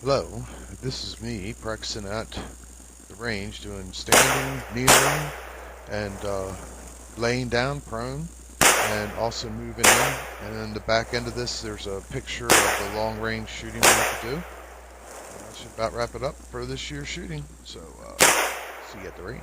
Hello, this is me practicing at the range doing standing, kneeling, and laying down prone, and also moving in. And then the back end of this, there's a picture of the long range shooting we have to do. That should about wrap it up for this year's shooting. So, see you at the range.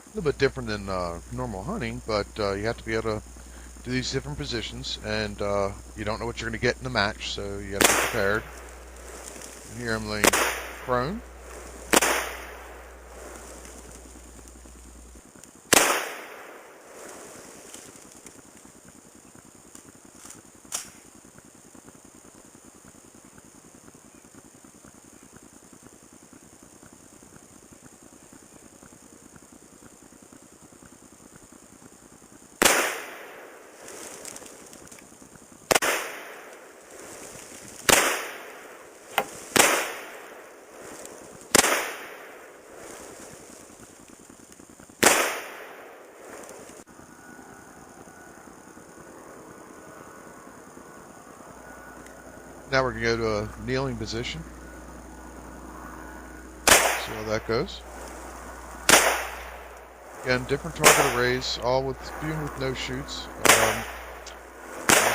A little bit different than normal hunting, but you have to be able to do these different positions, and you don't know what you're going to get in the match, so you got to be prepared. And here I'm laying prone. Now we're going to go to a kneeling position. See how that goes. Again, different target arrays, all with no shoots.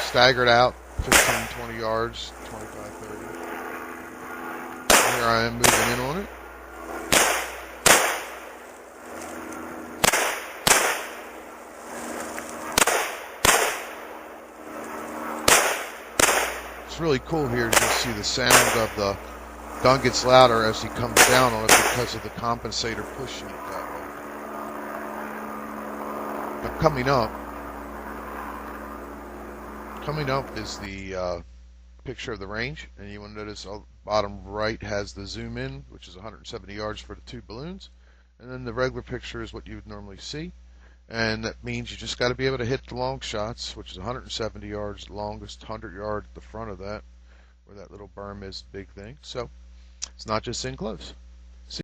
Staggered out 15, 20 yards, 25, 30. Here I am moving in on it. What's really cool here is you'll see the sound of the gun gets louder as he comes down on it because of the compensator pushing it that way. Now coming up is the picture of the range, and you will notice on the bottom right has the zoom in, which is 170 yards for the two balloons, and then the regular picture is what you would normally see. And that means you just got to be able to hit the long shots, which is 170 yards, the longest 100 yard at the front of that, where that little berm is the big thing. So it's not just in close.